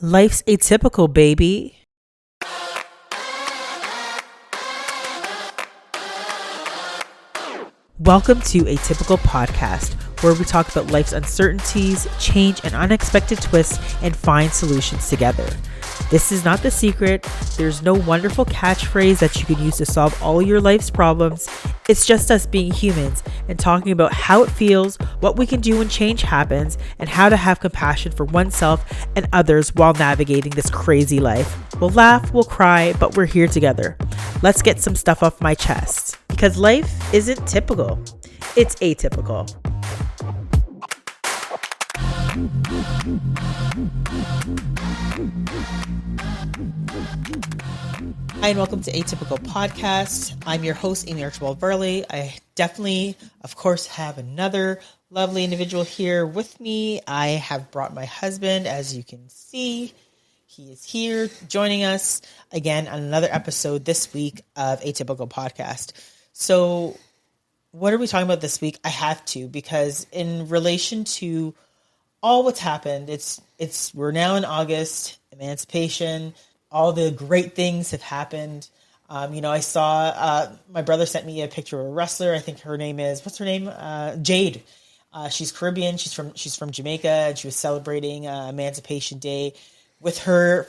Life's atypical, baby. Welcome to Atypical Podcast, where we talk about life's uncertainties, change, and unexpected twists, and find solutions together. This is not the secret. There's no wonderful catchphrase that you can use to solve all your life's problems. It's just us being humans and talking about how it feels, what we can do when change happens, and how to have compassion for oneself and others while navigating this crazy life. We'll laugh, we'll cry, but we're here together. Let's get some stuff off my chest. Because life isn't typical, it's atypical. Hi, and welcome to Atypical Podcast. I'm your host, Amie Archibald-Varley. I definitely, of course, have another lovely individual here with me. I have brought my husband, as you can see. He is here joining us again on another episode this week of Atypical Podcast. So what are we talking about this week? I have to, because in relation to all what's happened, we're now in August, emancipation, all the great things have happened. I saw, my brother sent me a picture of a wrestler. I think her name is, what's her name? Jade. She's Caribbean. She's from Jamaica, and she was celebrating Emancipation Day with her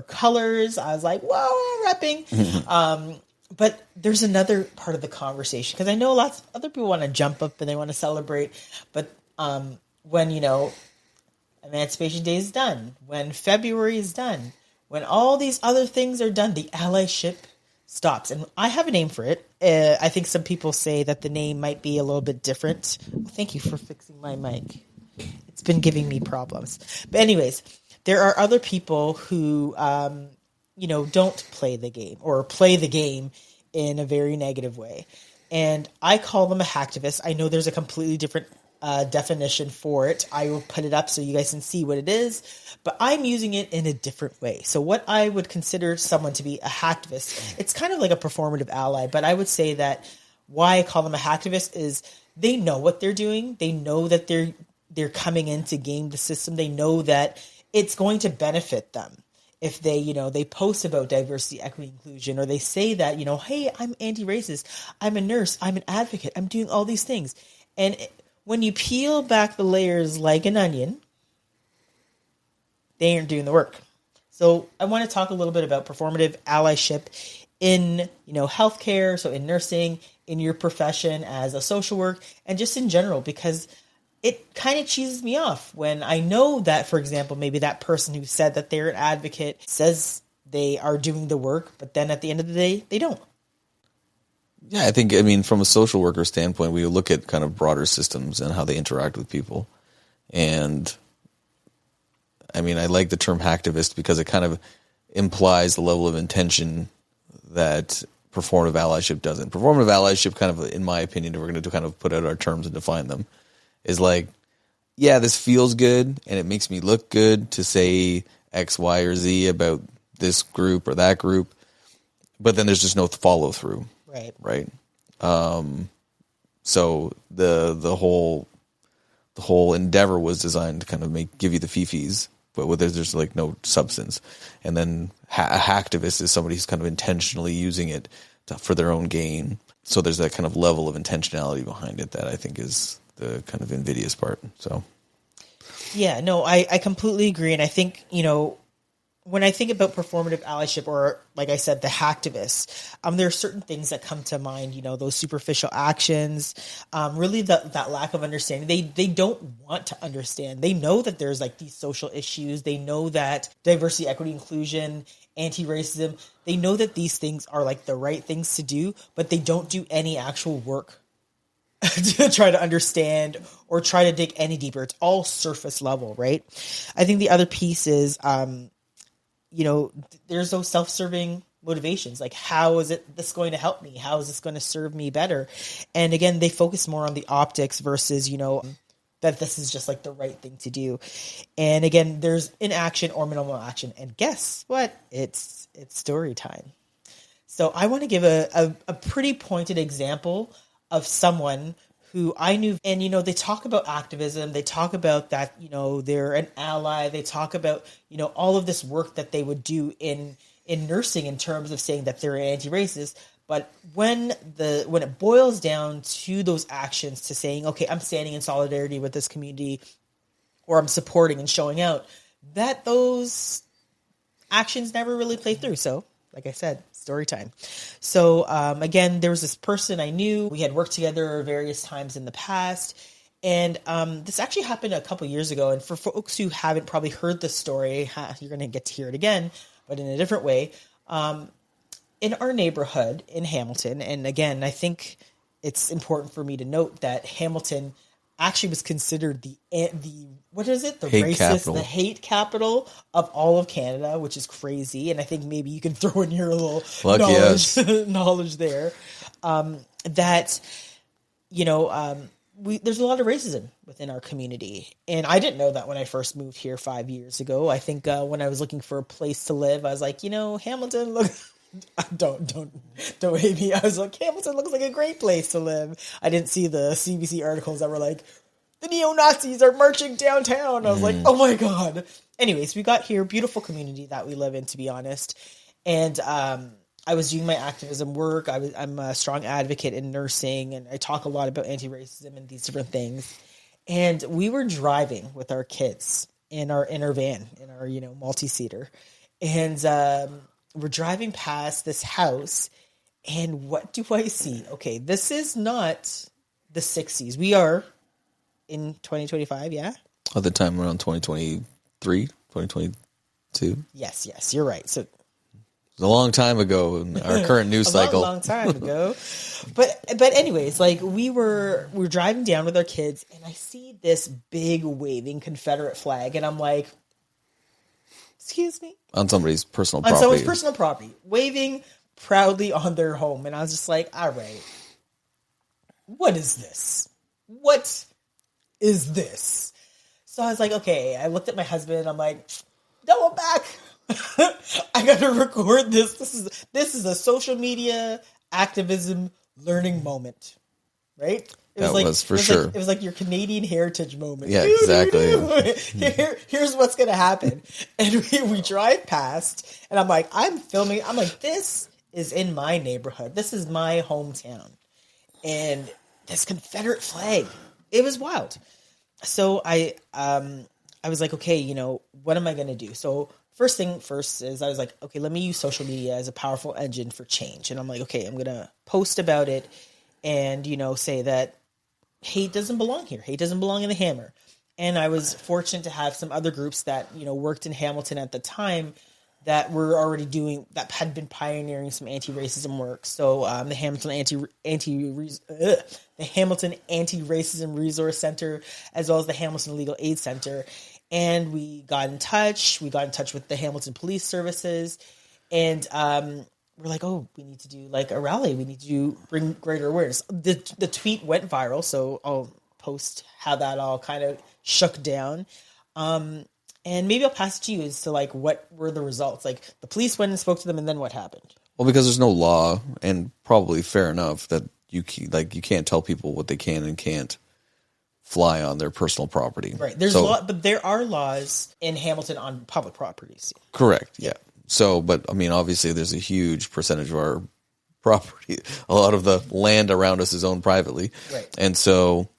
colors. I was like, whoa, repping. But there's another part of the conversation, because I know lots of other people want to jump up and they want to celebrate. But when, Emancipation Day is done, when February is done, when all these other things are done, the allyship stops. And I have a name for it. I think some people say that the name might be a little bit different. Thank you for fixing my mic. It's been giving me problems. But anyways, there are other people who, don't play the game, or play the game in a very negative way. And I call them a hacktivist. I know there's a completely different definition for it. I will put it up so you guys can see what it is, but I'm using it in a different way. So what I would consider someone to be a hacktivist, it's kind of like a performative ally, but I would say that why I call them a hacktivist is they know what they're doing. They know that they're coming in to game the system. They know that it's going to benefit them if they post about diversity, equity, inclusion, or they say that, hey, I'm anti-racist, I'm a nurse, I'm an advocate, I'm doing all these things. And when you peel back the layers like an onion, they aren't doing the work. So I want to talk a little bit about performative allyship in, healthcare, so in nursing, in your profession as a social work, and just in general, because it kind of cheeses me off when I know that, for example, maybe that person who said that they're an advocate says they are doing the work, but then at the end of the day, they don't. Yeah, I think, from a social worker standpoint, we look at kind of broader systems and how they interact with people. And, I like the term hacktivist because it kind of implies the level of intention that performative allyship doesn't. Performative allyship kind of, in my opinion, if we're going to kind of put out our terms and define them, is like, yeah, this feels good and it makes me look good to say X, Y, or Z about this group or that group, but then there's just no follow through. Right. So the whole endeavor was designed to kind of give you the fifis, but with there's like no substance. And then a hacktivist is somebody who's kind of intentionally using it for their own gain. So there's that kind of level of intentionality behind it that I think is the kind of invidious part. So, yeah, no, I completely agree. And I think, when I think about performative allyship, or like I said, the hacktivists, there are certain things that come to mind, those superficial actions, really that lack of understanding. They don't want to understand. They know that there's like these social issues. They know that diversity, equity, inclusion, anti-racism, they know that these things are like the right things to do, but they don't do any actual work to try to understand or try to dig any deeper. It's all surface level, right? I think the other piece is, there's those self-serving motivations. Like, how is this going to help me? How is this going to serve me better? And again, they focus more on the optics versus, that this is just like the right thing to do. And again, there's inaction or minimal action. And guess what? It's story time. So I want to give a pretty pointed example of someone who I knew, and, you know, they talk about activism. They talk about that, you know, they're an ally. They talk about, you know, all of this work that they would do in nursing in terms of saying that they're anti-racist. But when it boils down to those actions, to saying, okay, I'm standing in solidarity with this community, or I'm supporting and showing out, that those actions never really play through. So, like I said, story time. So, again, there was this person I knew. We had worked together various times in the past. And this actually happened a couple years ago. And for folks who haven't probably heard this story, you're going to get to hear it again, but in a different way. In our neighborhood in Hamilton, and again, I think it's important for me to note that Hamilton actually was considered the what is it? The hate racist, capital. the hate capital of all of Canada, which is crazy. And I think maybe you can throw in your little knowledge there. That, you know, there's a lot of racism within our community. And I didn't know that when I first moved here 5 years ago. I think when I was looking for a place to live, I was like, you know, Hamilton, look. Don't hate me. I was like, Hamilton looks like a great place to live. I didn't see the CBC articles that were like, the neo-Nazis are marching downtown. I was like, oh my God. Anyways, we got here, beautiful community that we live in, to be honest. And I was doing my activism work. I'm a strong advocate in nursing, and I talk a lot about anti-racism and these different things. And we were driving with our kids in our van, in our, you know, multi-seater. And we're driving past this house, and what do I see? Okay, this is not the 60s. We are in 2025, yeah? At the time around 2023, 2022. Yes, you're right. So it was a long time ago in our current news cycle. A long time ago. But anyways, like we're driving down with our kids, and I see this big waving Confederate flag, and I'm like, excuse me? On somebody's personal property. On someone's personal property, waving proudly on their home. And I was just like, all right, what is this? What is this? So I was like, okay. I looked at my husband. I'm like, double back. I got to record this. This is a social media activism learning moment, right? It was like your Canadian heritage moment. Yeah, exactly. Here's what's going to happen. And we drive past, and I'm like, I'm filming. I'm like, this is in my neighborhood. This is my hometown. And this Confederate flag, it was wild. So I was like, okay, you know, what am I going to do? So first thing first is I was like, okay, let me use social media as a powerful engine for change. And I'm like, okay, I'm going to post about it and, you know, say that hate doesn't belong here. Hate doesn't belong in the Hammer. And I was fortunate to have some other groups that, you know, worked in Hamilton at the time that were already that had been pioneering some anti-racism work. So the Hamilton Anti-Racism Resource Center, as well as the Hamilton Legal Aid Center. And we got in touch. We got in touch with the Hamilton Police Services. And we're like, oh, we need to do like a rally. We need to bring greater awareness. The tweet went viral, so I'll post how that all kind of shook down. And maybe I'll pass it to you as to like what were the results. Like the police went and spoke to them, and then what happened? Well, because there's no law, and probably fair enough that you can't tell people what they can and can't fly on their personal property. Right. But there are laws in Hamilton on public properties. Correct. Yeah. So, but I mean, obviously there's a huge percentage of our property. A lot of the land around us is owned privately. Right. And so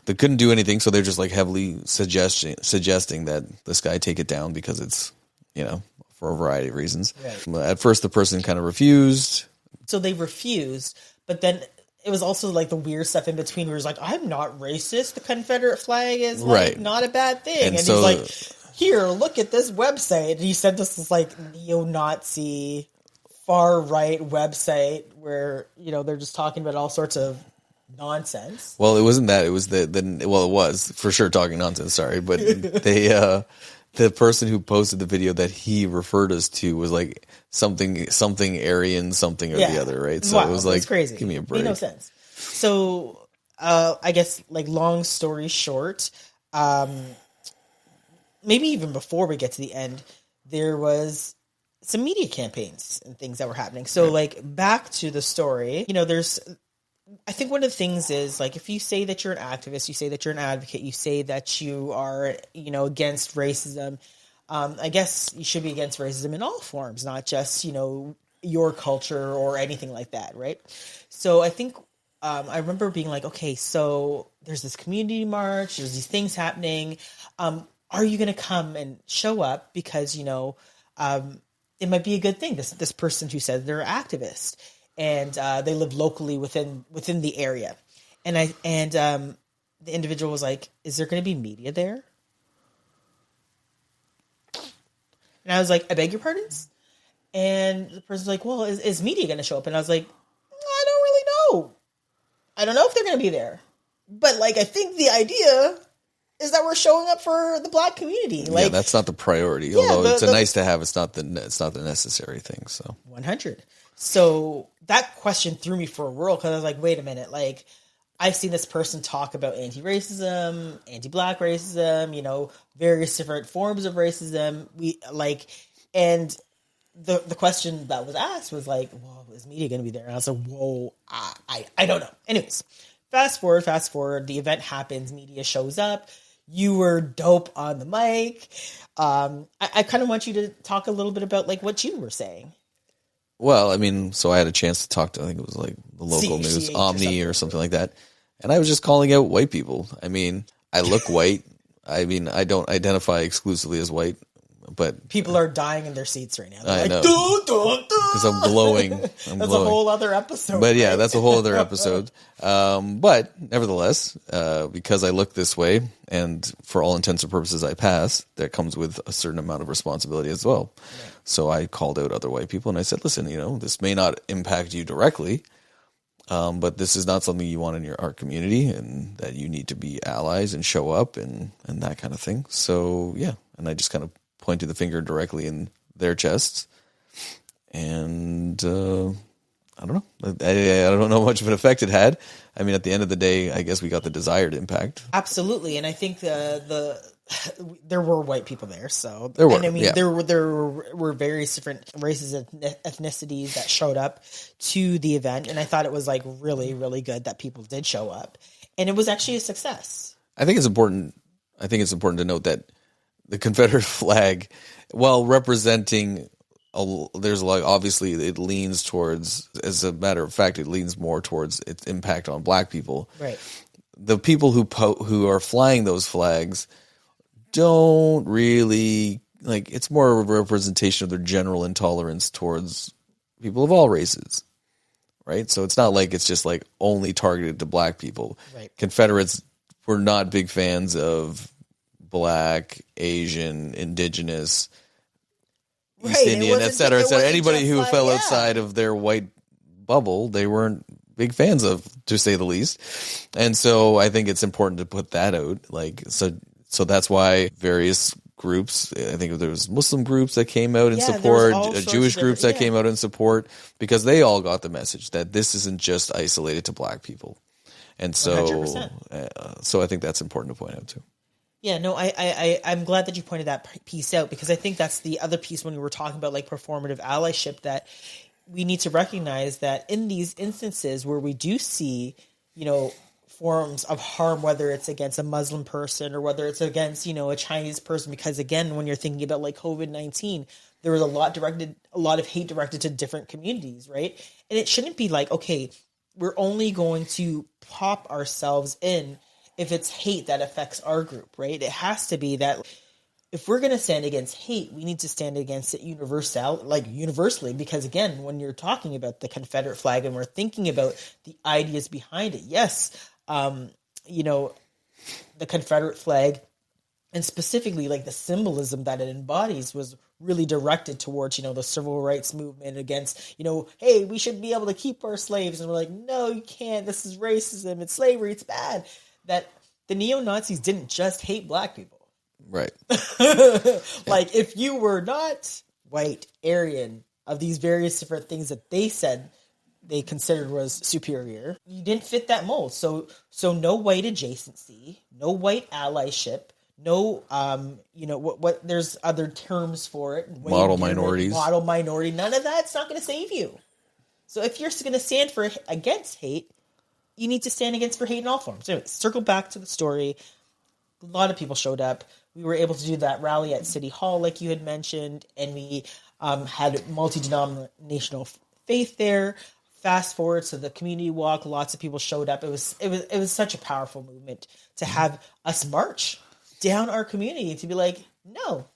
they couldn't do anything. So they're just like heavily suggesting that this guy take it down because it's, you know, for a variety of reasons. Right. At first the person kind of refused. So they refused, but then it was also like the weird stuff in between where it's like, I'm not racist. The Confederate flag is like not a bad thing. And so, he's like, here, look at this website. And he sent us this like neo-Nazi far right website where, you know, they're just talking about all sorts of nonsense. Well, it wasn't that. It was it was for sure talking nonsense. Sorry. But the person who posted the video that he referred us to was like something Aryan, something or the other, right? So it was like, crazy. Give me a break. Made no sense. So, I guess like long story short, maybe even before we get to the end, there was some media campaigns and things that were happening. So like back to the story, you know, there's I think one of the things is, like, if you say that you're an activist, you say that you're an advocate, you say that you are, against racism, I guess you should be against racism in all forms, not just, your culture or anything like that, right? So I think I remember being like, okay, so there's this community march, there's these things happening. Are you going to come and show up? Because, it might be a good thing. This person who said they're an activist and they live locally within the area. And the individual was like, is there going to be media there? And I was like, I beg your pardons? And the person's like, well, is media going to show up? And I was like, I don't really know. I don't know if they're going to be there. But, like, I think the idea is that we're showing up for the Black community. Like, yeah, that's not the priority. Yeah, although it's a nice to have. It's not the necessary thing. So 100. So that question threw me for a whirl because I was like, wait a minute. Like, I've seen this person talk about anti-racism, anti-Black racism, various different forms of racism. And the question that was asked was like, well, is media going to be there? And I was like, whoa, I don't know. Anyways, fast forward, the event happens, media shows up. You were dope on the mic. I kind of want you to talk a little bit about, like, what you were saying. Well, I mean, so I had a chance to talk to, I think it was like the local news, Omni or something like that. And I was just calling out white people. I mean, I look white. I mean, I don't identify exclusively as white, but people are dying in their seats right now. They're I know. Because I'm glowing. That's a whole other episode. But yeah, that's a whole other episode. But nevertheless, because I look this way and for all intents and purposes I pass, that comes with a certain amount of responsibility as well. Right. So I called out other white people and I said, listen, this may not impact you directly, but this is not something you want in our community, and that you need to be allies and show up and that kind of thing. So yeah, and I just kind of pointed the finger directly in their chests. And I don't know. I don't know how much of an effect it had. I mean, at the end of the day, I guess we got the desired impact. Absolutely, and I think there were white people there. So there were. And I mean, yeah. there were various different races and ethnicities that showed up to the event, and I thought it was, like, really, really good that people did show up, and it was actually a success. I think it's important to note that the Confederate flag, while representing, there's like, obviously it leans towards, as a matter of fact, it leans more towards its impact on Black people. Right. The people who are flying those flags don't really, like, it's more of a representation of their general intolerance towards people of all races. Right. So it's not like it's just like only targeted to Black people. Right. Confederates were not big fans of Black, Asian, Indigenous, East Indian, et cetera, et cetera. Anybody who fell outside of their white bubble, they weren't big fans of, to say the least. And so I think it's important to put that out. Like, so that's why various groups, I think there was Muslim groups that came out in support, Jewish groups that came out in support, because they all got the message that this isn't just isolated to Black people. And so, so I think that's important to point out too. Yeah, no, I'm glad that you pointed that piece out, because I think that's the other piece when we were talking about, like, performative allyship, that we need to recognize that in these instances where we do see, forms of harm, whether it's against a Muslim person or whether it's against, a Chinese person, because again, when you're thinking about, like, COVID-19, there was a lot of hate directed to different communities, right? And it shouldn't be like, okay, we're only going to pop ourselves in if it's hate that affects our group, right? It has to be that if we're going to stand against hate, we need to stand against it universally, because again, when you're talking about the Confederate flag and we're thinking about the ideas behind it, yes, the Confederate flag, and specifically, like, the symbolism that it embodies, was really directed towards, the civil rights movement against, hey, we should be able to keep our slaves. And we're like, no, you can't. This is racism. It's slavery. It's bad. That the neo-Nazis didn't just hate Black people. Right. Like, if you were not white, Aryan, of these various different things that they said they considered was superior, you didn't fit that mold. So no white adjacency, no white allyship, no, what there's other terms for it. Model minorities. Model minority. None of that's not going to save you. So if you're going to stand against hate, you need to stand against for hate in all forms. Anyway, circle back to the story. A lot of people showed up. We were able to do that rally at City Hall, like you had mentioned, and we had multi-denominational faith there. Fast forward to the community walk, lots of people showed up. It was such a powerful movement to have us march down our community to be like, no,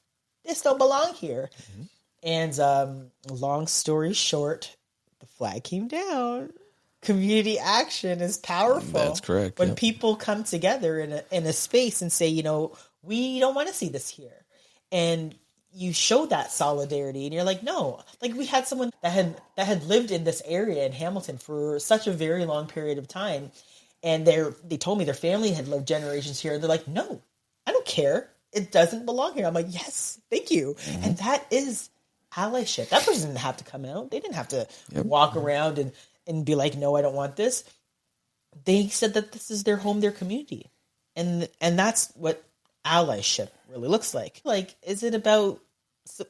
this don't belong here. Mm-hmm. And long story short, the flag came down. Community action is powerful. That's correct. When people come together in a space and say, you know, we don't want to see this here. And you show that solidarity and you're like, no, like we had someone that had lived in this area in Hamilton for such a very long period of time. And they told me their family had lived generations here. They're like, no, I don't care. It doesn't belong here. I'm like, yes, thank you. Mm-hmm. And that is allyship. That person didn't have to come out. They didn't have to walk around and be like, no, I don't want this. They said that this is their home, their community. And that's what allyship really looks like. Like, is it about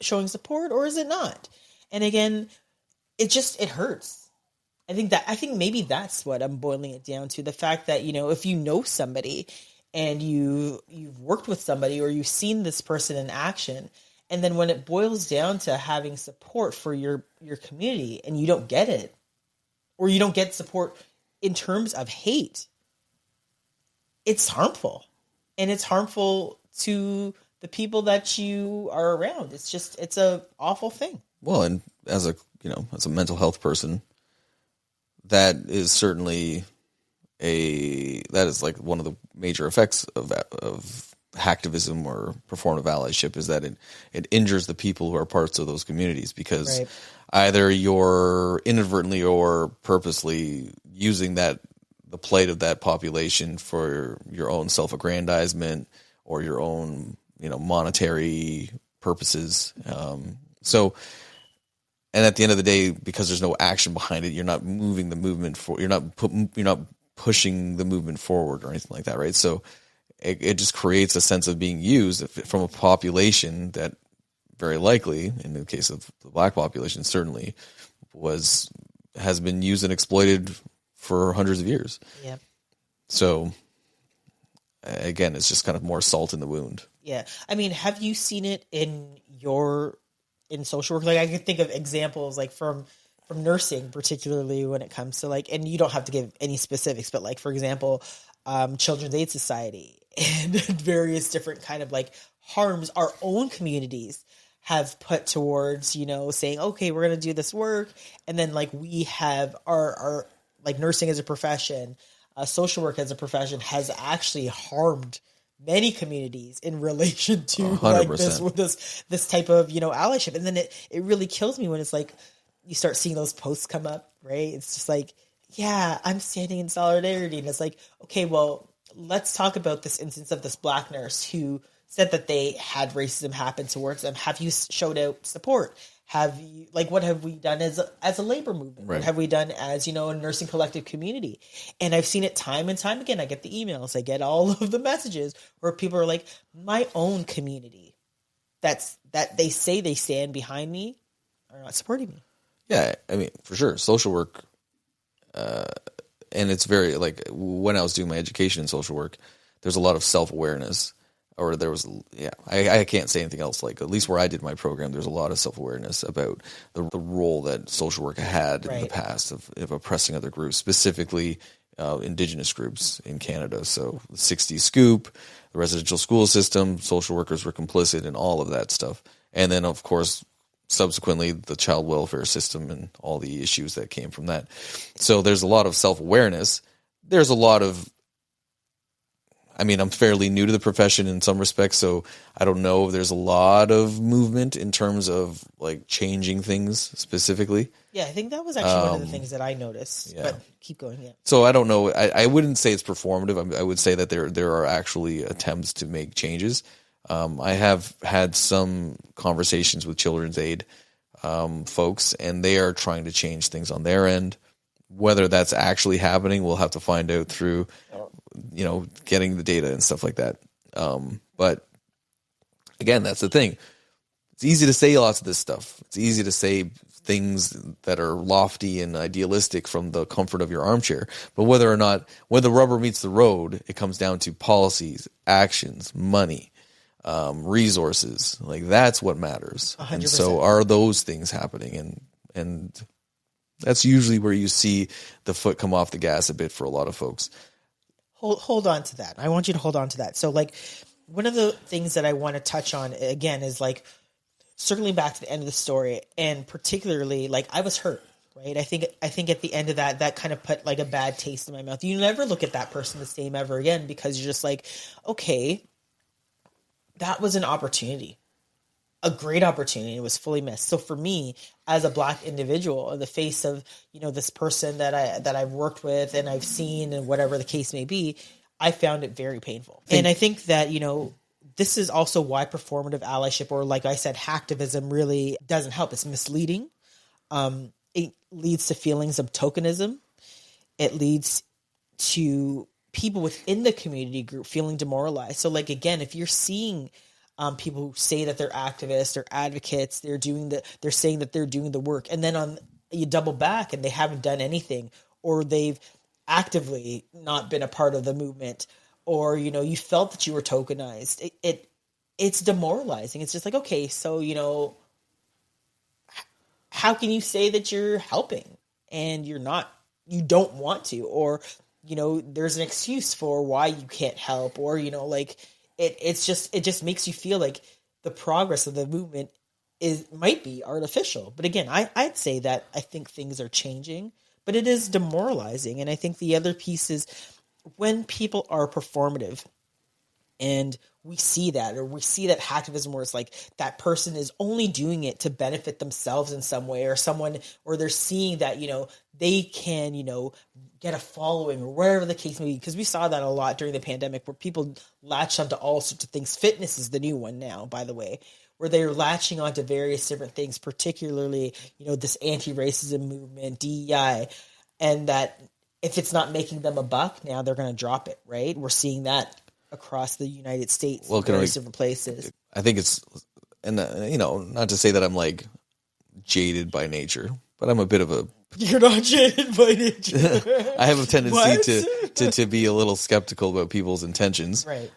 showing support or is it not? And again, it hurts. I think maybe that's what I'm boiling it down to. The fact that, you know, if you know somebody and you've worked with somebody or you've seen this person in action, and then when it boils down to having support for your community and you don't get it, or you don't get support in terms of hate, it's harmful. And it's harmful to the people that you are around. It's a awful thing. Well, and as a mental health person, that is certainly that is like one of the major effects of hacktivism or performative allyship, is that it injures the people who are parts of those communities, because either you're inadvertently or purposely using the plight of that population for your own self-aggrandizement or your own, monetary purposes. So, and at the end of the day, because there's no action behind it, you're not moving the movement you're not pushing the movement forward or anything like that, right? So it just creates a sense of being used from a population that very likely, in the case of the Black population, certainly has been used and exploited for hundreds of years. Yeah. So again, it's just kind of more salt in the wound. Yeah. I mean, have you seen it in social work? Like, I could think of examples like from nursing, particularly when it comes to and you don't have to give any specifics, but like, for example, Children's Aid Society and various different kind of harms our own communities have put towards, saying, okay, we're going to do this work. And then we have our nursing as a profession, social work as a profession has actually harmed many communities in relation to this type of, allyship. And then it really kills me when it's you start seeing those posts come up, right? It's just yeah, I'm standing in solidarity. And it's okay, well, let's talk about this instance of this Black nurse who said that they had racism happen towards them. Have you showed out support? Have you, what have we done as a labor movement? Right. What have we done as, a nursing collective community? And I've seen it time and time again. I get the emails, I get all of the messages where people are like, my own community that they say they stand behind me are not supporting me. Yeah, I mean, for sure. Social work, and it's very, when I was doing my education in social work, there's a lot of self-awareness. Or there was, I can't say anything else. At least where I did my program, there's a lot of self-awareness about the role that social work had in the past of oppressing other groups, specifically Indigenous groups in Canada. So the 60s scoop, the residential school system, social workers were complicit in all of that stuff. And then, of course, subsequently the child welfare system and all the issues that came from that. So there's a lot of self-awareness. There's a lot of, I'm fairly new to the profession in some respects, so I don't know if there's a lot of movement in terms of changing things specifically. Yeah, I think that was actually one of the things that I noticed. Yeah. But keep going. Yeah. So I don't know. I wouldn't say it's performative. I would say that there are actually attempts to make changes. I have had some conversations with Children's Aid folks, and they are trying to change things on their end. Whether that's actually happening, we'll have to find out through, getting the data and stuff like that. But again, that's the thing. It's easy to say lots of this stuff. It's easy to say things that are lofty and idealistic from the comfort of your armchair. But whether or not, when the rubber meets the road, it comes down to policies, actions, money, resources. Like, that's what matters. 100%. And so are those things happening? And that's usually where you see the foot come off the gas a bit for a lot of folks. Hold on to that. I want you to hold on to that. So, like, one of the things that I want to touch on again is, like, circling back to the end of the story, and particularly, like, I was hurt, right? I think at the end of that kind of put like a bad taste in my mouth. You never look at that person the same ever again, because you're just like, okay, that was an opportunity, a great opportunity. It was fully missed. So for me, as a Black individual, in the face of, you know, this person that I've worked with and I've seen, and whatever the case may be, I found it very painful. And I think that, you know, this is also why performative allyship, or like I said, hacktivism, really doesn't help. It's misleading. It leads to feelings of tokenism. It leads to people within the community group feeling demoralized. So, like, again, if you're seeing people who say that they're activists or advocates, they're saying that they're doing the work, and then you double back and they haven't done anything, or they've actively not been a part of the movement, or, you know, you felt that you were tokenized. It's demoralizing. It's just like, okay, so, you know, how can you say that you're helping and you're not, you don't want to, or, you know, there's an excuse for why you can't help, or, you know, like, it just makes you feel like the progress of the movement might be artificial. But again, I'd say that I think things are changing, but it is demoralizing. And I think the other piece is, when people are performative, and we see that hacktivism, where it's like that person is only doing it to benefit themselves in some way, or they're seeing that, you know, they can, you know, get a following, or wherever the case may be. Because we saw that a lot during the pandemic, where people latched onto all sorts of things. Fitness is the new one now, by the way, where they're latching onto various different things, particularly, you know, this anti-racism movement, DEI, and that if it's not making them a buck, now they're going to drop it, right? We're seeing that across the United States, various different places. I think it's, and you know, not to say that I'm like jaded by nature, but I'm a bit of a. You're not jaded by nature. I have a tendency to be a little skeptical about people's intentions. Right.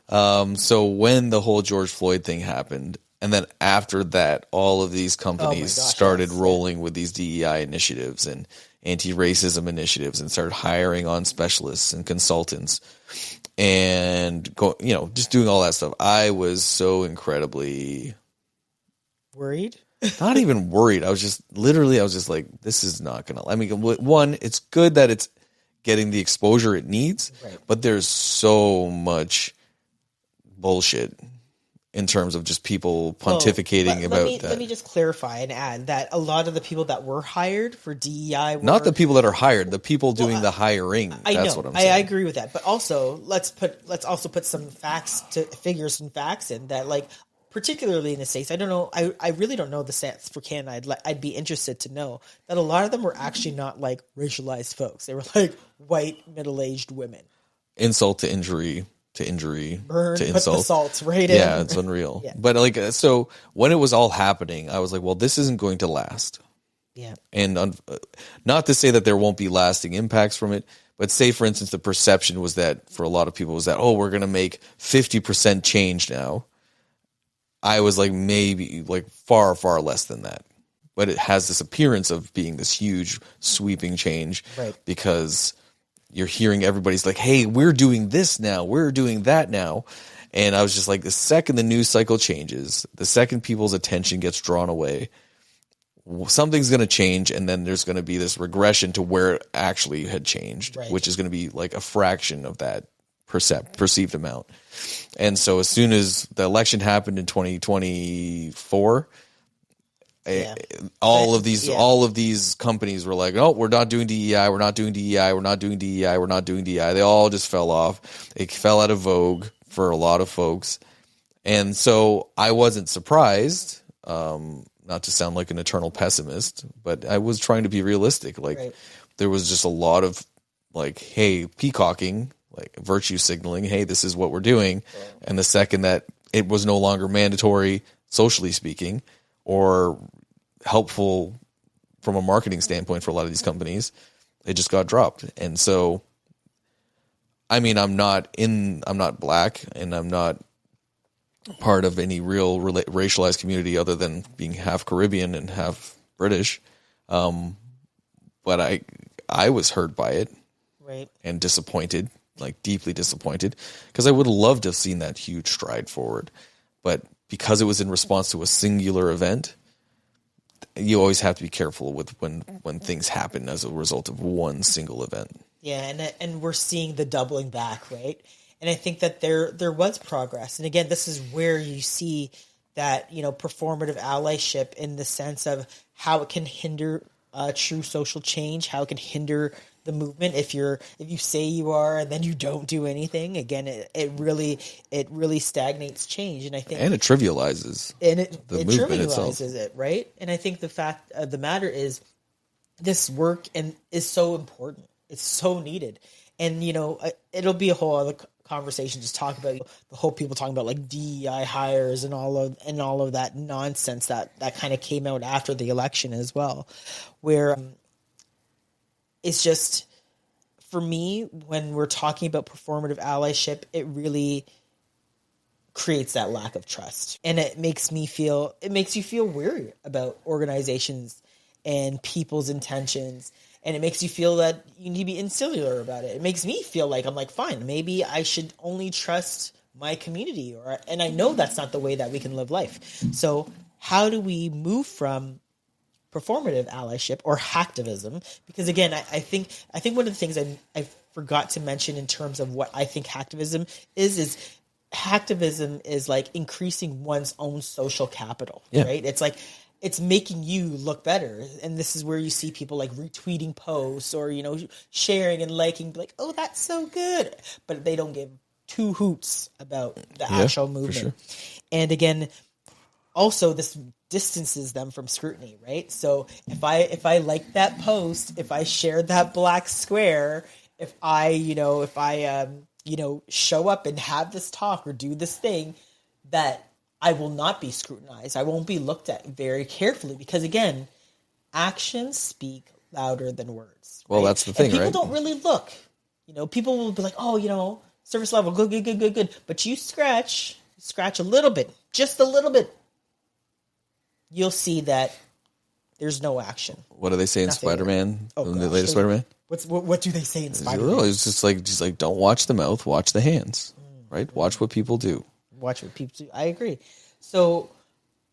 So when the whole George Floyd thing happened, and then after that, all of these companies started rolling with these DEI initiatives and anti-racism initiatives, and started hiring on specialists and consultants, and just doing all that stuff. I was so incredibly worried. Not even worried. I was just like, this is not gonna. I mean, one, it's good that it's getting the exposure it needs, right, but there's so much bullshit in terms of just people pontificating about that. Let me just clarify and add that a lot of the people that were hired for DEI were... Not the people that are hired, the people doing the hiring. That's what I'm saying. I agree with that. But also, let's also put some figures and facts in that, like, particularly in the States, I don't know, I really don't know the stats for Canada. I'd be interested to know that a lot of them were actually not like racialized folks. They were like white, middle-aged women. Insult to injury. To injury, burn, to insult. Put the salts right in. Yeah, it's unreal. Yeah. But like, so when it was all happening, I was like, well, this isn't going to last. Yeah. And not to say that there won't be lasting impacts from it, but say, for instance, the perception was that for a lot of people was that, oh, we're going to make 50% change now. I was like, maybe like far, far less than that. But it has this appearance of being this huge sweeping change, right, because you're hearing everybody's like, hey, we're doing this now, we're doing that now. And I was just like, the second the news cycle changes, the second people's attention gets drawn away, something's going to change, and then there's going to be this regression to where it actually had changed, right, which is going to be like a fraction of that perceived amount. And so as soon as the election happened in 2024, all of these companies were like, oh, we're not doing DEI, we're not doing DEI, we're not doing DEI, we're not doing DEI. They all just fell off. It fell out of vogue for a lot of folks. And so I wasn't surprised, not to sound like an eternal pessimist, but I was trying to be realistic. Like, right, there was just a lot of like, hey, peacocking, like virtue signaling, hey, this is what we're doing. Yeah. And the second that it was no longer mandatory, socially speaking, or helpful from a marketing standpoint for a lot of these companies, it just got dropped. And so, I mean, I'm not black, and I'm not part of any real racialized community other than being half Caribbean and half British. But I was hurt by it, right, and disappointed, like deeply disappointed, because I would have loved to have seen that huge stride forward. But because it was in response to a singular event, you always have to be careful with when things happen as a result of one single event. Yeah, and we're seeing the doubling back, right? And I think that there was progress. And again, this is where you see that, performative allyship in the sense of how it can hinder true social change, how it can hinder the movement. If you say you are and then you don't do anything, again, it really stagnates change. And I think, and it trivializes the movement itself. It, right? And I think the fact of the matter is, this work is so important. It's so needed. And it'll be a whole other conversation just talk about the whole people talking about like DEI hires and all of that nonsense that kind of came out after the election as well, where it's just, for me, when we're talking about performative allyship, it really creates that lack of trust, and it makes you feel weary about organizations and people's intentions. And it makes you feel that you need to be insular about it. It makes me feel like I'm like, fine, maybe I should only trust my community, and I know that's not the way that we can live life. So how do we move from performative allyship or hacktivism? Because again, I think one of the things I forgot to mention in terms of what I think hacktivism is hacktivism is like increasing one's own social capital, right? It's like, it's making you look better. And this is where you see people like retweeting posts or, sharing and liking, like, oh, that's so good. But they don't give two hoots about the actual movement. Sure. And again, also this distances them from scrutiny, right? So if I like that post, if I shared that black square, if I show up and have this talk or do this thing, that I will not be scrutinized. I won't be looked at very carefully because, again, actions speak louder than words. Well, right? That's the thing, and people right? don't really look. People will be like, oh, service level, good. But you scratch a little bit, just a little bit, you'll see that there's no action. What do they say in Spider-Man? The latest Spider-Man? What do they say in Spider-Man? It's just like don't watch the mouth, watch the hands, right? Watch what people do. Watch what people do. I agree. So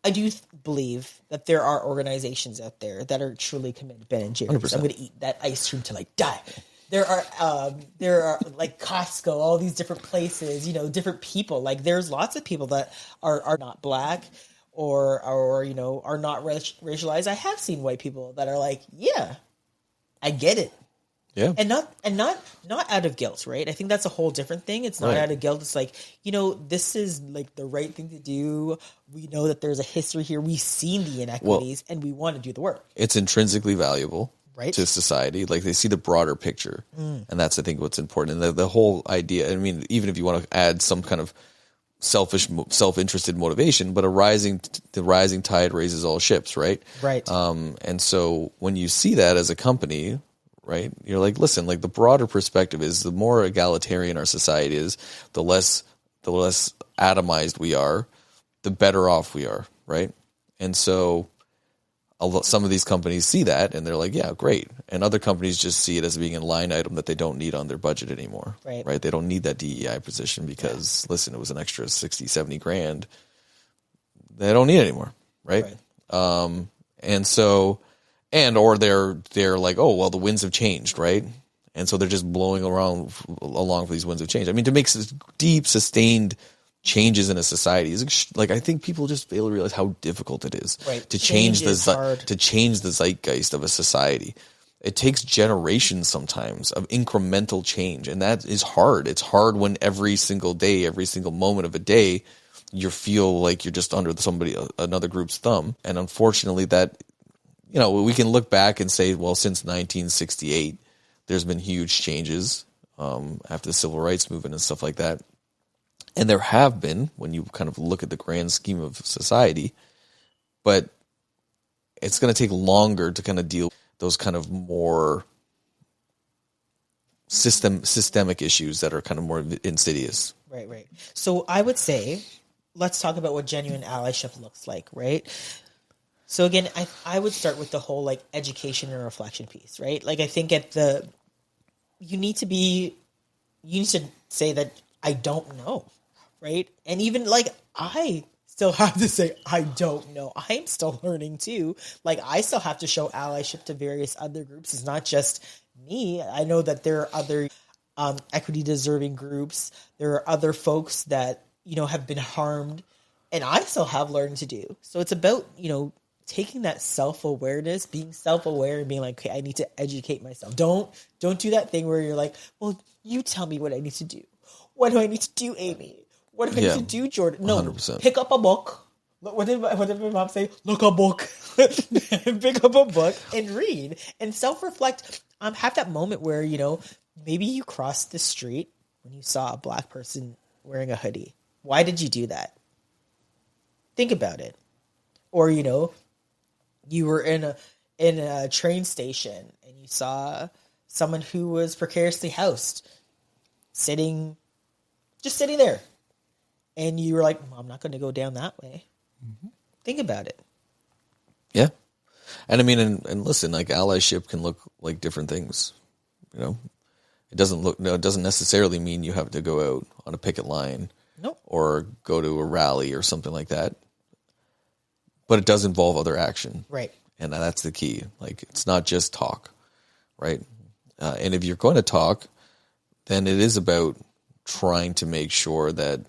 I do believe that there are organizations out there that are truly committed. Ben and Jerry's. 100%. I'm going to eat that ice cream till I die. There are like Costco, all these different places, different people. Like there's lots of people that are not black or are not racialized. I have seen white people that are like, yeah, I get it. Yeah. And not out of guilt, right? I think that's a whole different thing. It's not out of guilt. It's like, this is like the right thing to do. We know that there's a history here. We've seen the inequities and we want to do the work. It's intrinsically valuable to society. Like they see the broader picture. And that's, I think, what's important. And the whole idea, I mean, even if you want to add some kind of self-interested motivation, but the rising tide raises all ships, right? Right. And so when you see that as a company, right, you're like, listen, like the broader perspective is the more egalitarian our society is, the less atomized we are, the better off we are, right? And so some of these companies see that and they're like, yeah, great. And other companies just see it as being a line item that they don't need on their budget anymore, right? They don't need that DEI position because, listen, it was an extra 60, 70 grand. They don't need it anymore, right? And so... or they're like, oh, well, the winds have changed, right? And so they're just blowing along for these winds of change. I mean, to make deep, sustained changes in a society is like, I think people just fail to realize how difficult it is to change the zeitgeist of a society. It takes generations sometimes of incremental change, and that is hard. It's hard when every single day, every single moment of a day, you feel like you're just under another group's thumb. And unfortunately, that. We can look back and say, well, since 1968, there's been huge changes after the civil rights movement and stuff like that. And there have been, when you kind of look at the grand scheme of society. But it's going to take longer to kind of deal with those kind of more systemic issues that are kind of more insidious. Right. So I would say, let's talk about what genuine allyship looks like, right? So again, I would start with the whole like education and reflection piece, right? Like I think you need to say that I don't know, right? And even like I still have to say I don't know. I'm still learning too. Like I still have to show allyship to various other groups. It's not just me. I know that there are other equity deserving groups. There are other folks that, have been harmed, and I still have learning to do. So it's about, taking that self-awareness, being self-aware and being like, okay, I need to educate myself. Don't do that thing where you're like, well, you tell me what I need to do. What do I need to do, Amie? What do I need to do, Jordan? No, 100%. Pick up a book. What did my mom say? Look a book. Pick up a book and read and self-reflect. Have that moment where, maybe you crossed the street when you saw a black person wearing a hoodie. Why did you do that? Think about it. Or, you were in a train station and you saw someone who was precariously housed just sitting there. And you were like, well, I'm not going to go down that way. Mm-hmm. Think about it. Yeah. And I mean, and listen, like allyship can look like different things. It doesn't necessarily mean you have to go out on a picket line or go to a rally or something like that. But it does involve other action. Right. And that's the key. Like, it's not just talk, right? And if you're going to talk, then it is about trying to make sure that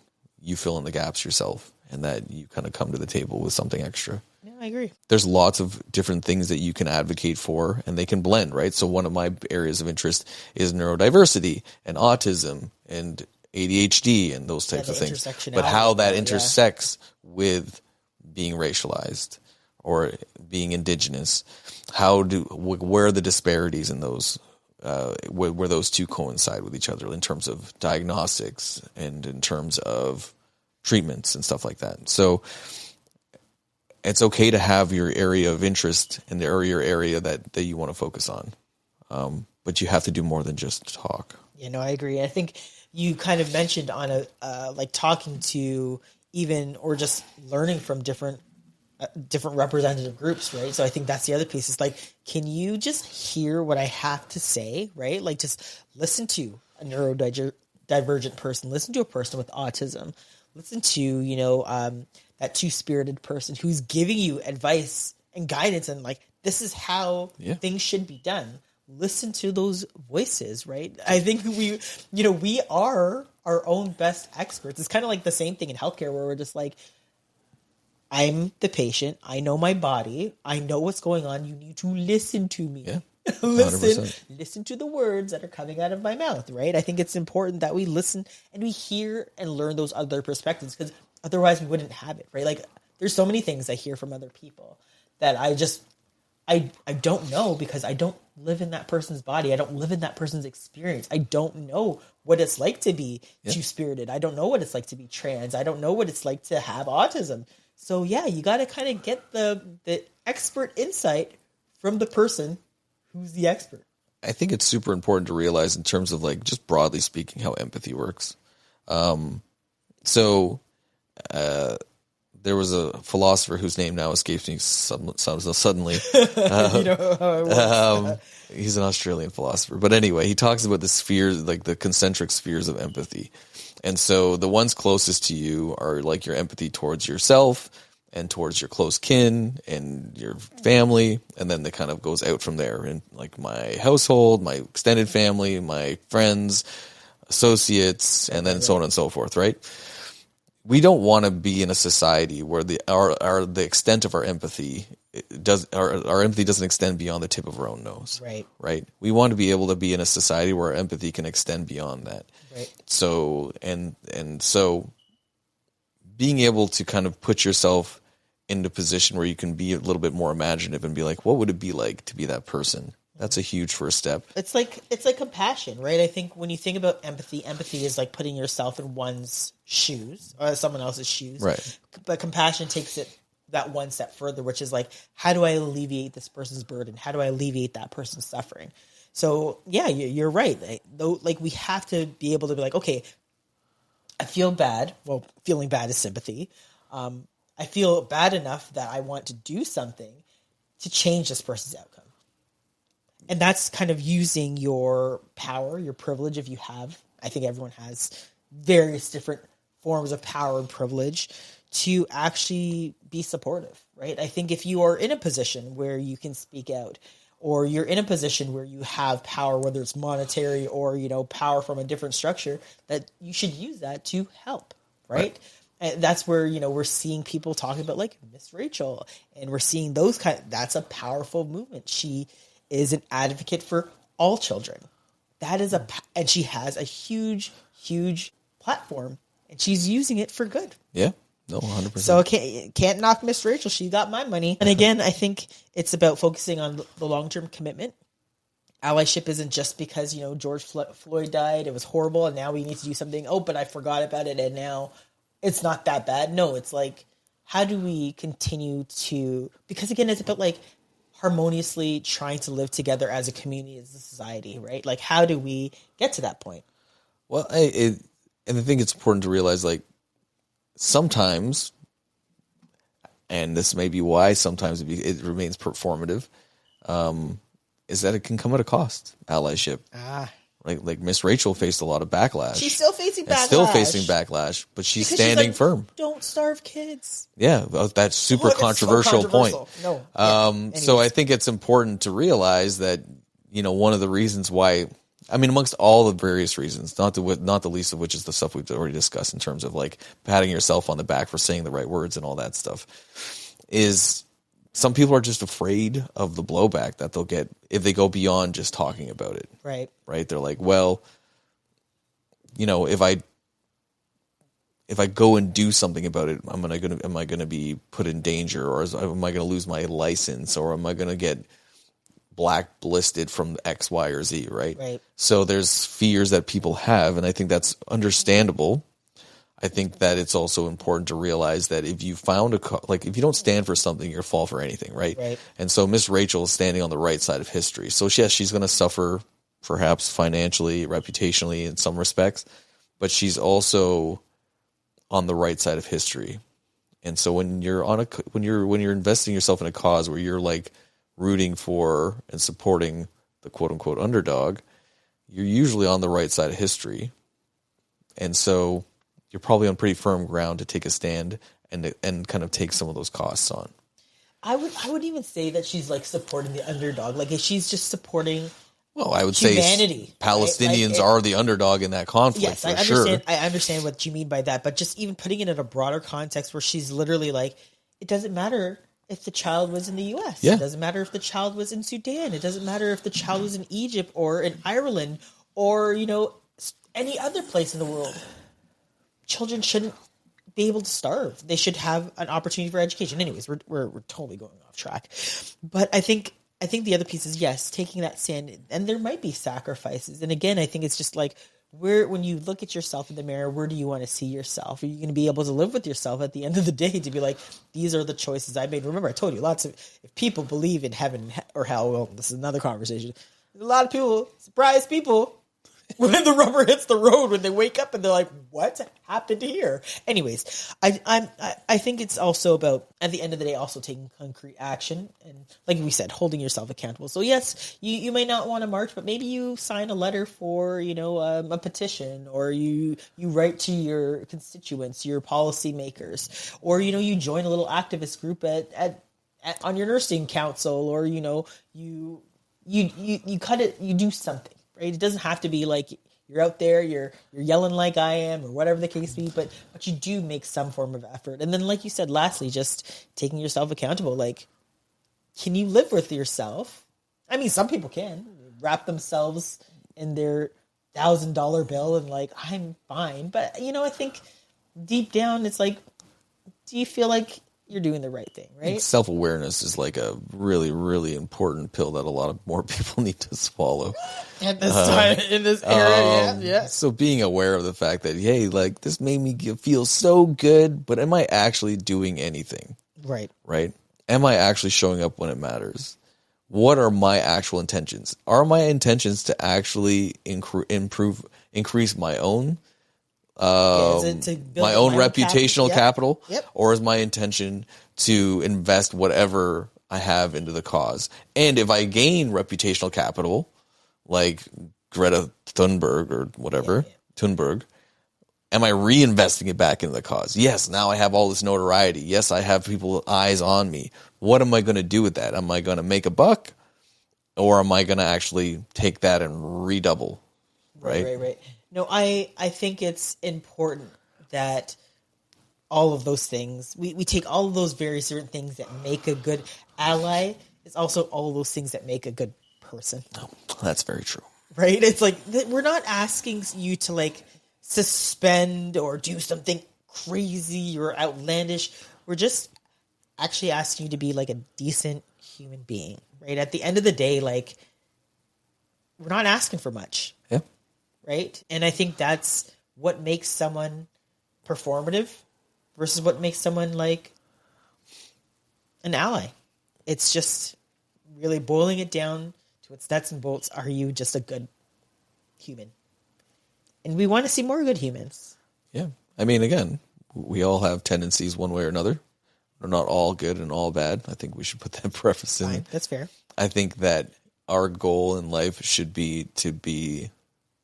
you fill in the gaps yourself and that you kind of come to the table with something extra. Yeah, I agree. There's lots of different things that you can advocate for, and they can blend, right? So one of my areas of interest is neurodiversity and autism and ADHD and those types of things. But how that intersects with being racialized or being indigenous, where are the disparities in those, where those two coincide with each other in terms of diagnostics and in terms of treatments and stuff like that. So it's okay to have your area of interest and your area that you want to focus on. But you have to do more than just talk. I agree. I think you kind of mentioned on like talking to even, or just learning from different representative groups, right? So I think that's the other piece. Is like, can you just hear what I have to say, right? Like, just listen to a neurodivergent person, listen to a person with autism, listen to, that two-spirited person who's giving you advice and guidance and like, this is how things should be done. Listen to those voices, right? I think we are our own best experts. It's kind of like the same thing in healthcare where we're just like, I'm the patient. I know my body. I know what's going on. You need to listen to me. Yeah. Listen to the words that are coming out of my mouth, right? I think it's important that we listen and we hear and learn those other perspectives, because otherwise we wouldn't have it, right? Like, there's so many things I hear from other people that I don't know, because I don't live in that person's body. I don't live in that person's experience. I don't know what it's like to be two-spirited. I don't know what it's like to be trans. I don't know what it's like to have autism. So yeah, you got to kind of get the expert insight from the person who's the expert. I think it's super important to realize in terms of like, just broadly speaking, how empathy works. There was a philosopher whose name now escapes me suddenly. He's an Australian philosopher. But anyway, he talks about the spheres, like the concentric spheres of empathy. And so the ones closest to you are like your empathy towards yourself and towards your close kin and your family. And then it kind of goes out from there. And like my household, my extended family, my friends, associates, and then so on and so forth, right? We don't want to be in a society where the extent of our empathy our empathy doesn't extend beyond the tip of our own nose. Right. We want to be able to be in a society where our empathy can extend beyond that. Right. So so being able to kind of put yourself into a position where you can be a little bit more imaginative and be like, what would it be like to be that person? That's a huge first step. It's like compassion, right? I think when you think about empathy is like putting yourself in one's shoes or someone else's shoes. Right. But compassion takes it that one step further, which is like, how do I alleviate this person's burden? How do I alleviate that person's suffering? So yeah, you're right. Like we have to be able to be like, okay, I feel bad. Well, feeling bad is sympathy. I feel bad enough that I want to do something to change this person's outcome. And that's kind of using your power, your privilege, if you have. I think everyone has various different forms of power and privilege to actually be supportive, right? I think if you are in a position where you can speak out, or you're in a position where you have power, whether it's monetary or, power from a different structure, that you should use that to help, right? And that's where, we're seeing people talking about like Miss Rachel, and we're seeing that's a powerful movement. She is an advocate for all children. And she has a huge, huge platform, and she's using it for good. Yeah. No, 100%. So can't knock Miss Rachel. She got my money. And again, I think it's about focusing on the long-term commitment. Allyship isn't just because, George Floyd died. It was horrible, and now we need to do something. Oh, but I forgot about it, and now it's not that bad. No, it's like, how do we continue to... Because again, it's about like harmoniously trying to live together as a community, as a society, right? Like, how do we get to that point? Well, and I think it's important to realize, like, sometimes, and this may be why sometimes it remains performative, is that it can come at a cost. Allyship. Like Miss Rachel faced a lot of backlash. She's still facing backlash. But she's standing firm. Don't starve kids. Yeah, that's super controversial point. No. So I think it's important to realize that, one of the reasons why, amongst all the various reasons, not the least of which is the stuff we've already discussed in terms of like patting yourself on the back for saying the right words and all that stuff, is some people are just afraid of the blowback that they'll get if they go beyond just talking about it. Right. Right. They're like, well, if I go and do something about it, am I going to be put in danger, or am I going to lose my license, or am I going to get blacklisted from X, Y, or Z, right? Right. So there's fears that people have, and I think that's understandable. I think that it's also important to realize that if you found if you don't stand for something, you'll fall for anything, right? Right. And so Miss Rachel is standing on the right side of history. So yes, she's going to suffer perhaps financially, reputationally in some respects, but she's also on the right side of history. And so when you're when you're investing yourself in a cause where you're like rooting for and supporting the quote unquote underdog, you're usually on the right side of history. And so you're probably on pretty firm ground to take a stand and kind of take some of those costs on. I would even say that she's like supporting the underdog. Like if she's just supporting I would humanity, say Palestinians are the underdog in that conflict. Yes, I understand. Sure. I understand what you mean by that, but just even putting it in a broader context where she's literally like, it doesn't matter if the child was in the U.S. Yeah. It doesn't matter if the child was in Sudan. It doesn't matter if the child was in Egypt or in Ireland or, any other place in the world. Children shouldn't be able to starve. They should have an opportunity for education. Anyways, we're totally going off track. But I think the other piece is, yes, taking that stand, and there might be sacrifices. And again, I think it's just like, when you look at yourself in the mirror, where do you want to see yourself? Are you going to be able to live with yourself at the end of the day to be like, these are the choices I made? Remember, I told you, if people believe in heaven or hell, well, this is another conversation. There's a lot of people, surprise people, when the rubber hits the road, when they wake up and they're like, what happened here? Anyways, I think it's also about, at the end of the day, also taking concrete action. And like we said, holding yourself accountable. So yes, you may not want to march, but maybe you sign a letter for, a petition, or you write to your constituents, your policymakers, or, you join a little activist group on your nursing council, or, you do something. Right? It doesn't have to be like you're out there, you're yelling like I am, or whatever the case be, but you do make some form of effort. And then, like you said, lastly, just taking yourself accountable. Like, can you live with yourself? Some people can wrap themselves in their $1,000 bill and like, I'm fine. But, I think deep down, it's like, do you feel like you're doing the right thing, right? Self-awareness is like a really, really important pill that a lot of more people need to swallow at this time in this era. Yeah. So being aware of the fact that, hey, like this made me feel so good, but am I actually doing anything? Right. Right? Am I actually showing up when it matters? What are my actual intentions? Are my intentions to actually increase my own my own reputational capital? Yep. Or is my intention to invest whatever I have into the cause? And if I gain reputational capital, like Greta Thunberg or whatever, Thunberg, am I reinvesting it back into the cause? Yes, now I have all this notoriety. Yes, I have people eyes on me. What am I going to do with that? Am I going to make a buck? Or am I going to actually take that and redouble? Right. No, I think it's important that all of those things, we take all of those various different things that make a good ally. It's also all of those things that make a good person. Oh, that's very true. Right? It's like, we're not asking you to like suspend or do something crazy or outlandish. We're just actually asking you to be like a decent human being, right? At the end of the day, like, we're not asking for much. Yeah. Right? And I think that's what makes someone performative versus what makes someone like an ally. It's just really boiling it down to its nuts and bolts. Are you just a good human? And we want to see more good humans. Yeah. I mean, again, we all have tendencies one way or another. We're not all good and all bad. I think we should put that preface in. Fine, that's fair. I think that our goal in life should be to be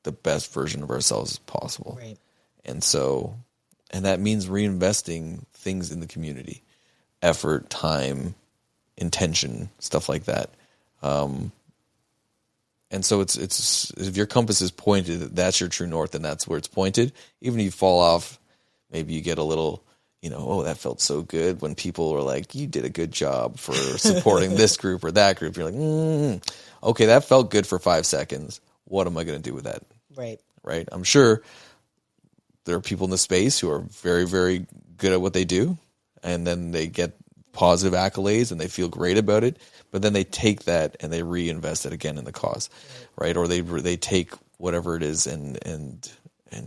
the best version of ourselves as possible. Right. And that means reinvesting things in the community, effort, time, intention, stuff like that. And so it's if your compass is pointed, that's your true north, and that's where it's pointed. Even if you fall off, maybe you get a little, oh, that felt so good when people are like, you did a good job for supporting this group or that group. You're like, okay, that felt good for 5 seconds. What am I going to do with that? Right. I'm sure there are people in the space who are very, very good at what they do, and then they get positive accolades and they feel great about it, but then they take that and they reinvest it again in the cause, right? Or they take whatever it is and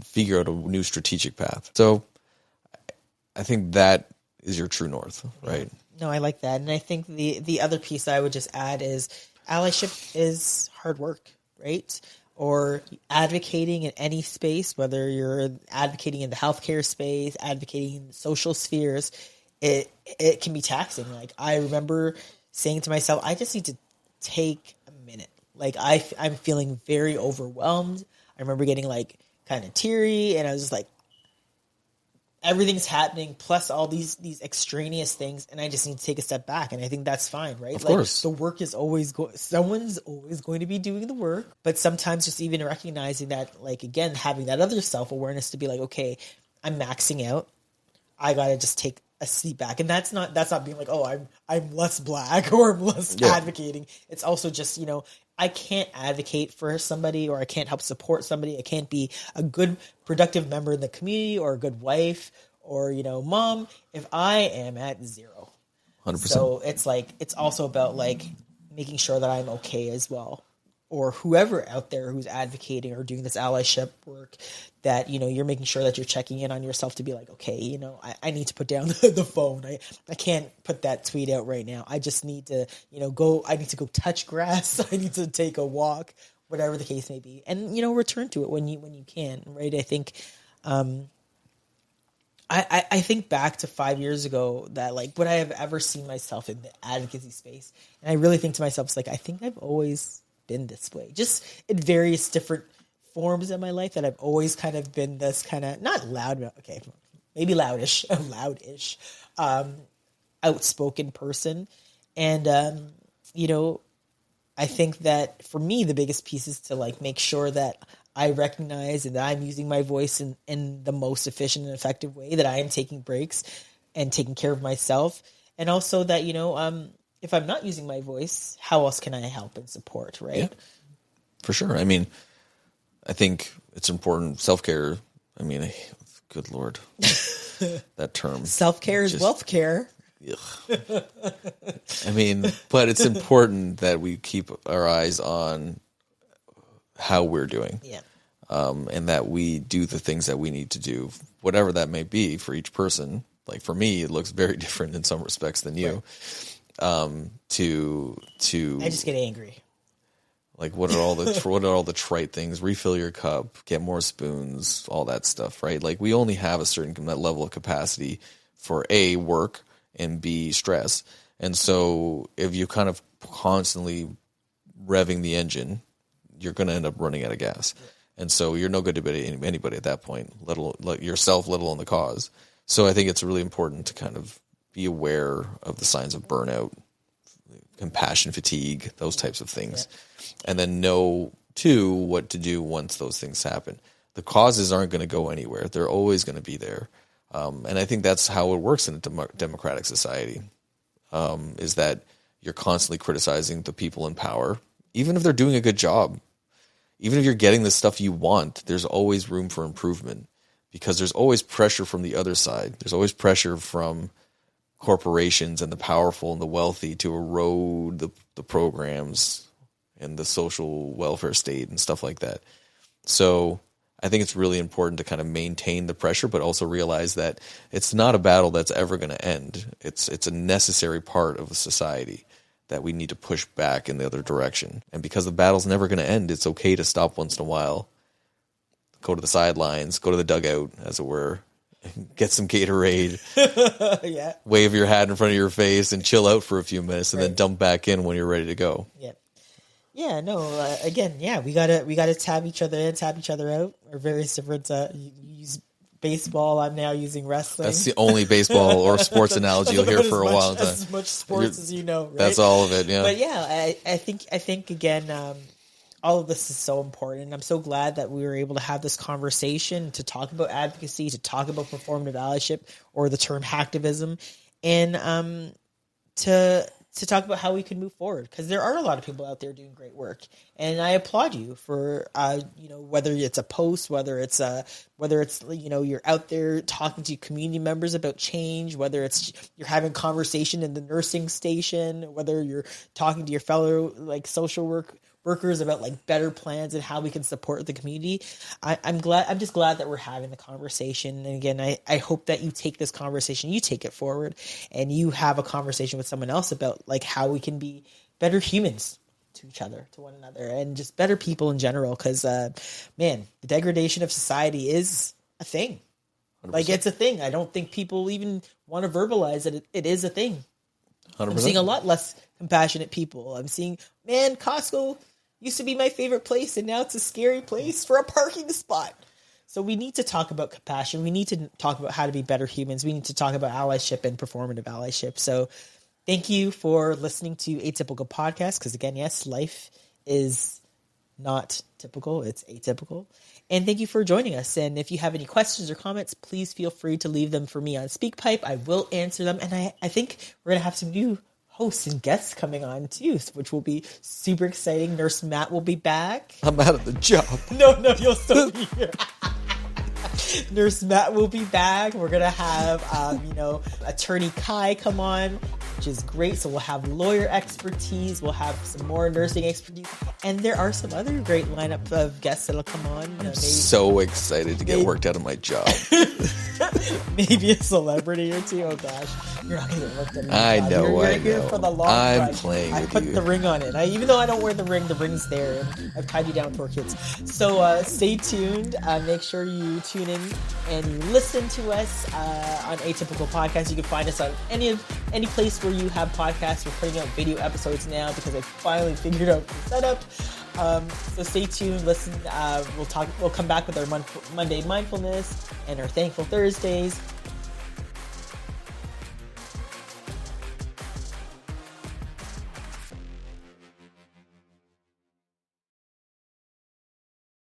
figure out a new strategic path. So I think that is your true north, right? No, I like that. And I think the other piece I would just add is allyship is hard work, right? Or advocating in any space, whether you're advocating in the healthcare space, advocating in the social spheres, it can be taxing. Like, I remember saying to myself, I just need to take a minute. Like, I'm feeling very overwhelmed. I remember getting like kind of teary, and I was just like, everything's happening, plus all these extraneous things, and I just need to take a step back. And I think that's fine, right? Of course. The work is always someone's always going to be doing the work, but sometimes just even recognizing that, like, again, having that other self-awareness to be like, okay, I'm maxing out. I got to just take a seat back. And that's not being like, oh, I'm less black or I'm less advocating. It's also just, I can't advocate for somebody, or I can't help support somebody. I can't be a good, productive member in the community or a good wife or, mom if I am at 0. 100%. So it's like, it's also about like making sure that I'm okay as well. Or whoever out there who's advocating or doing this allyship work, that, you're making sure that you're checking in on yourself to be like, okay, I need to put down the phone. I can't put that tweet out right now. I just need to, I need to go touch grass. I need to take a walk, whatever the case may be. And, return to it when you can, right? I think, I think back to 5 years ago that, like, would I have ever seen myself in the advocacy space? And I really think to myself, it's like, I think I've always been this way, just in various different forms in my life, that I've always kind of been this kind of, not loud, okay, maybe loudish, outspoken person. And, I think that for me, the biggest piece is to like make sure that I recognize and that I'm using my voice in the most efficient and effective way, that I am taking breaks and taking care of myself. And also that, if I'm not using my voice, how else can I help and support, right? Yeah, for sure. I mean, I think it's important. Self-care, I mean, good Lord, that term. Self-care is wealth care. I mean, but it's important that we keep our eyes on how we're doing. Yeah. And that we do the things that we need to do, whatever that may be for each person, like for me, it looks very different in some respects than you. Right. To I just get angry. Like what are all the trite things? Refill your cup, get more spoons, all that stuff, right? Like we only have a certain level of capacity for A, work, and B, stress. And so if you kind of constantly revving the engine, you're going to end up running out of gas. And so you're no good to anybody at that point, let alone the cause. So I think it's really important to kind of be aware of the signs of burnout, compassion fatigue, those types of things. And then know, too, what to do once those things happen. The causes aren't going to go anywhere. They're always going to be there. And I think that's how it works in a democratic society, is that you're constantly criticizing the people in power, even if they're doing a good job. Even if you're getting the stuff you want, there's always room for improvement because there's always pressure from the other side. There's always pressure from corporations and the powerful and the wealthy to erode the programs and the social welfare state and stuff like that. So I think it's really important to kind of maintain the pressure, but also realize that it's not a battle that's ever going to end. It's a necessary part of a society that we need to push back in the other direction. And because the battle's never going to end, it's okay to stop once in a while, go to the sidelines, go to the dugout, as it were, get some Gatorade, wave your hat in front of your face and chill out for a few minutes and then dump back in when you're ready to go. Yeah, no, again, we gotta tab each other in, tab each other out, or various different, you use baseball, I'm now using wrestling. That's the only baseball or sports analogy you'll hear for a while. As much sports as you know, right? That's all of it, yeah. But yeah, I think again, all of this is so important. I'm so glad that we were able to have this conversation to talk about advocacy, to talk about performative allyship, or the term HACKtivism, and to talk about how we can move forward, because there are a lot of people out there doing great work, and I applaud you for whether it's a post, whether it's you're out there talking to community members about change, whether it's you're having conversation in the nursing station, whether you're talking to your fellow social workers about better plans and how we can support the community. I'm just glad that we're having the conversation. And again, I hope that you take this conversation, you take it forward, and you have a conversation with someone else about how we can be better humans to each other, to one another, and just better people in general. Because the degradation of society is a thing. 100%. It's a thing. I don't think people even want to verbalize that it is a thing. 100%. I'm seeing a lot less compassionate people. I'm seeing, Costco used to be my favorite place, and now it's a scary place for a parking spot. So we need to talk about compassion. We need to talk about how to be better humans. We need to talk about allyship and performative allyship. So thank you for listening to Atypical Podcast, because again, yes, life is not typical, it's atypical. And thank you for joining us. And if you have any questions or comments, please feel free to leave them for me on Speakpipe. I will answer them. And I think we're going to have some new hosts and guests coming on too, which will be super exciting. Nurse Matt will be back. I'm out of the job. No, you'll still be here. Nurse Matt will be back. We're going to have, Attorney Kai come on, which is great. So we'll have lawyer expertise. We'll have some more nursing expertise. And there are some other great lineup of guests that'll come on. I'm so excited to get worked out of my job. Maybe a celebrity or two. Oh gosh, you're not gonna get worked out. I know. You're here for the long I'm run. playing. I put the ring on it. Even though I don't wear the ring's there. I've tied you down for kids. So stay tuned. Make sure you tune in and you listen to us on Atypical Podcast. You can find us on any place where you have podcasts. We're putting out video episodes now because I finally figured out the setup. So stay tuned, listen, we'll come back with our Monday mindfulness and our Thankful Thursdays.